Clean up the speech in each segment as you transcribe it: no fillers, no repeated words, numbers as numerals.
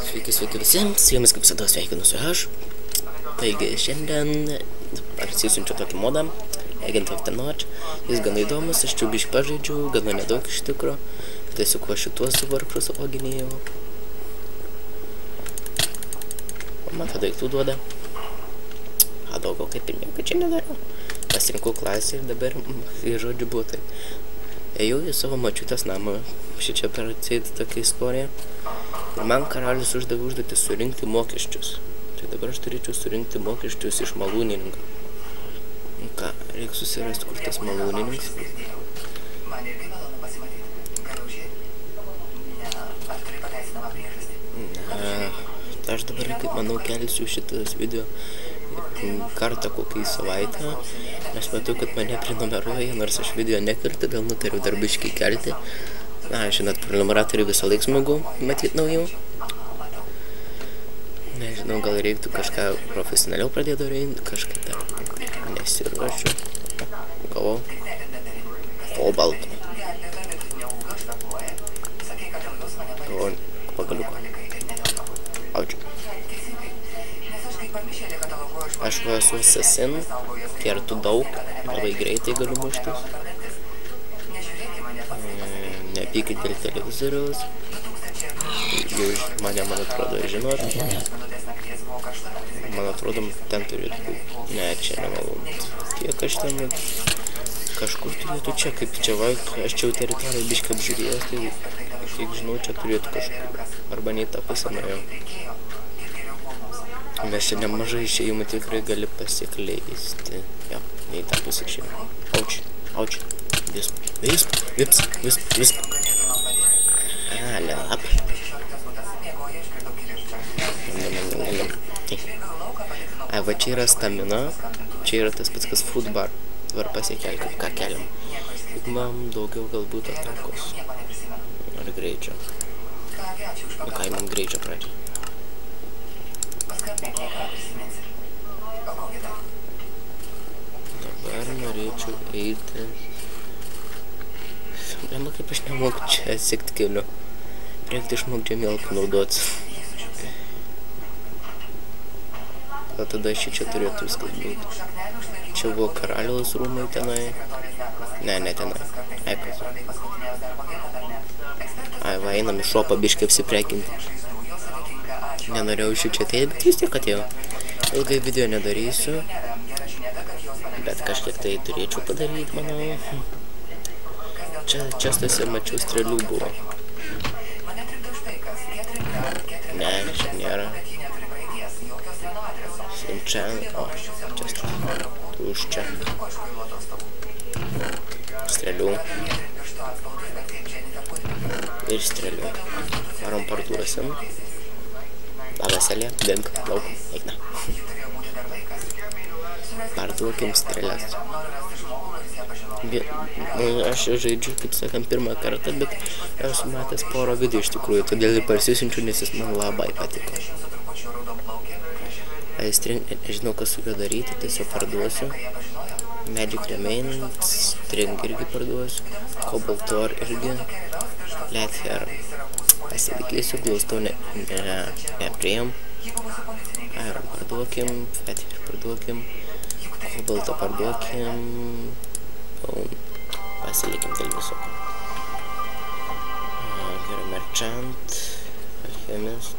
Sveiki visiems, su jumis kaip visada sveikinuosi aš. Taigi šiandien atsisiunčiu tokį modą, Agent of the Notch. Jis gana įdomus, aš čia biškį pažaidžiu, gana nedaug iš tikro. Tiesiog va šituos vargšus loginėjau. Man tą daiktų duoda. Daugiau kaip ir nieko čia nedariau. Pasirinkau klasę ir dabar, žodžiu, buvo taip. Ėjau į savo močiutės namą, šičia per atseit tokia istorija. Ir man karalius uždavė užduotį surinkti mokesčius. Tai dabar aš turėčiau surinkti mokesčius iš malūnininko. Ką, reikia susirasti, kur tas malūnininkas. Aš dabar, kaip manau, kelsiu šitas video kartą kokį savaitę, nes matau, kad mane prenumeruoja, nors aš video nekeliu, todėl nutariau dar biškį kelti. Na, žinot, prenumeratorių visą laiką smagu matyt naujų. Nežinau, gal reiktų kažką profesionaliau pradėti daryti, kažkaip dar nesiruošiu. Gavau kobaltą. Gavau pagaliuką. Aučiu. Aš esu assassin, kertu daug, labai greitai galiu muštis. Nepykit dėl televizoriaus. Jūs mane, man atrodo, žinot. Man atrodo, ten turėtų būti. Ne, čia nemalonu. Kiek aš ten kažkur turėtų čia, kaip čia vaik, aš čia jau teritoriją biškai apžiūrėjęs, tai kiek žinau, čia turėtų kažkur. Arba nei tą pusę nuėjau. Mes čia nemažai išėjimų tikrai gali pasikleisti. Jo, nei tą pusę išėjimų. Auči, auči. Visp. Lep. Ai, va čia yra stamina. Čia yra tas pats, kas food bar. Dabar pasikelkim, ką keliam. Man daugiau galbūt atakos. Ar greičio. Nu ką, man greičio pradžiai. Dabar norėčiau eiti. Problema, kaip aš nemoku čia sekti keliu. Reiktų išmokti žemėlapį naudotis. Tada čia turėtų viskas būti. Čia buvo karaliaus rūmai tenai. Ne tenai. Ai, kas. Ai, va, einam į šopą biškai apsiprekinti. Nenorėjau iš čia ateiti, bet vis tiek atėjau. Ilgai video nedarysiu. Bet kažkiek tai turėčiau padaryti, manau. Čia stasi mačiau strėlių buvo. Ne, čia nėra. Čia, o, čia strėlių. Tu už čia. Strėlių. Ir strėlių. Varom parduosim. Labas, Elė, dink, lauk, eikna. Parduokim strėlės. Aš žaidžiu, kaip sakant, pirmą kartą, bet esu matęs porą video iš tikrųjų, todėl ir parsisiunčiu, nes jis man labai patiko. Nežinau, kas su juo daryti, tiesiog parduosiu. Magic Remain, String irgi parduosiu. Cobalt Ore irgi. Lether. Pasitikėsiu, glaustau nepriėjom. Iron parduokim, Fether parduokim. Cobaltą parduokim. Pasilikim dėl visoko. Gerai, Merchant, Alchemist.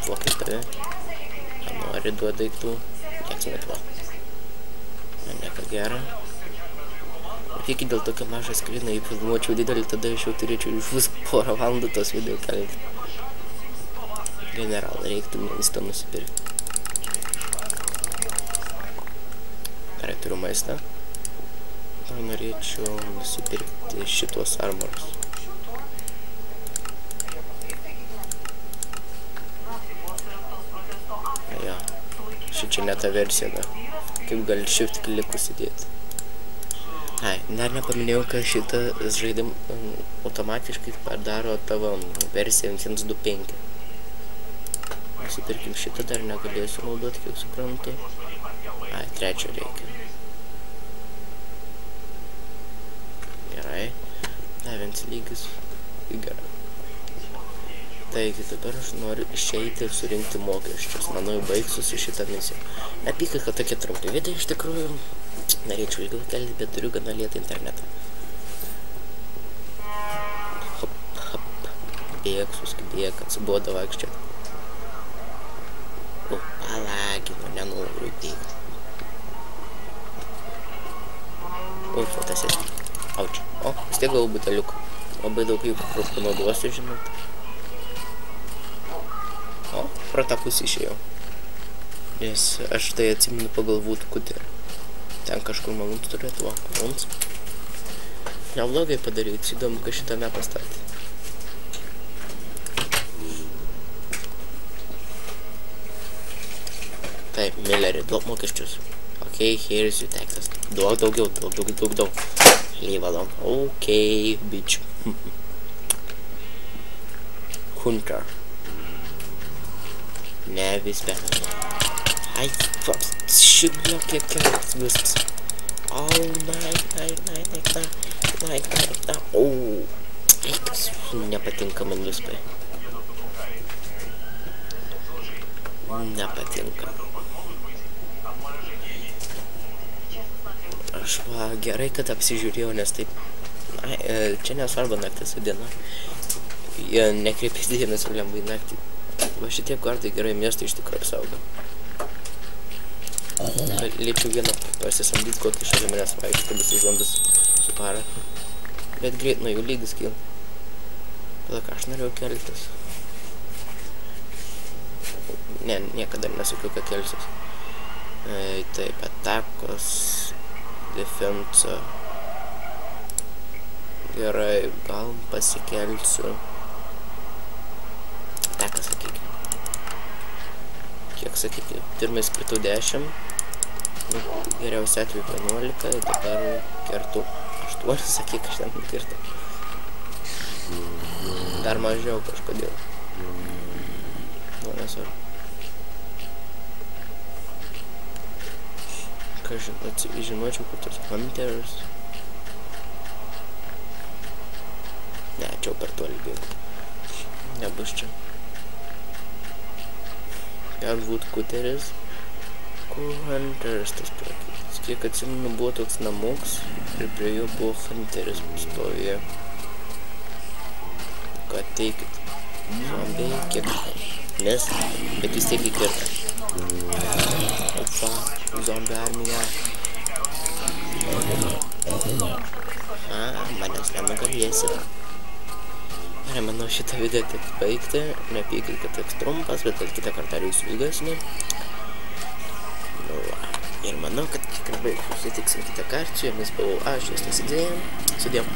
Duokit tave. Nori duoti daiktų. Nieks netuo. Neka gera. Kiek dėl tokio mažą skryną įfilmuočiau didelį, tada aš jau turėčiau iš vis porą valandų tos video kelti. General, reiktų maistą nusipirkti. Gerai, turiu maistą. Dar norėčiau nusipirkti šitos armorus. Ja, šičia ne ta versija, da. Kaip gali shift klikus įdėti. Ai, dar nepaminėjau, kad šitas žaidim automatiškai padaro tavo versiją 1.2.5. Nusipirkim šitą, dar negalėsiu naudoti, kiek suprantu. Ai, trečio reikia. Gerai. Events lygis. Gerai. Taigi dabar aš noriu išeiti ir surinkti mokesčius. Manau, baigsiu su šitą misiją. Nepykit, kad tokie trumpi vidai iš tikrųjų. Norėčiau ilgiau kelti, bet turiu gana lėtą internetą. Hop, hop. Bėg, suskibėk, atsibodo vaikščioti. O, palaginu, nenoriu bėgti. O, fotosesija. Auč. O, vis tiek gavau buteliuką. Labai daug jų panaudosiu, žinot. O, pro tą pusę išėjau. Nes aš tai atsimenu pagal Woodcutter. Ten kažkur malūns turėtų, o, malūns. Neblogai padaryti, įdomu, kad šitą nepastatė. Taip, Milleri, duok mokesčius. Ok, here's your taxes. Duok daugiau, daug. Leave alone. Ok, bitch. Hunter. Ne, vis benas. Ai, šiblio kiek kelias viskas. Oh, nein. Oh, eikas, nepatinka man vispai. Nepatinka. Aš va, gerai, kad apsižiūrėjau, nes taip, čia nesvarba naktis su diena. Jie nekreipia dėmesio lengvai naktį. Va šitie kartai gerai miestą iš tikrųjų apsaugo. Galėčiau vieną pasisamdyti kokį šalia manęs vaikštą, visai zombis su para. Bet greit nuo jų lygis kyla. Tada ką aš norėjau keltis. Ne, niekada nesakiau, kad kelsis. Taip, atakos, defensa. Gerai, gal pasikelsiu. Ataką sakykime. Kiek sakykime? Pirmais kritau 10. Geriausia atveju 11, dabar kertu 8, sakyk, aš ten nukirtau. Dar mažiau kažkodėl. Nu, nesvarbu. Ką žinočiau, kad tos Hunters. Ne, čia per toli bėgu. Nebus čia. Ten Woodcutteris. Kur Hunters tas prakeitis. Kiek atsimenu, buvo toks namuks ir prie jo buvo Hunteris stovėjo. Ką teikit? Zombiai, kiek nes, bet vis tiek įkirta. Opa, zombie armija. Manęs nenugalėsi. Gerai, manau šitą video tik baigti. Nepykit, kad toks trumpas, bet kitą kartą reiksiu ilgesnį. Nu, ir manau, kad tikrai baigsiu. Susitiksim kitą kartą. Su jumis buvau aš, jūs nusidėjom. Sudėjom.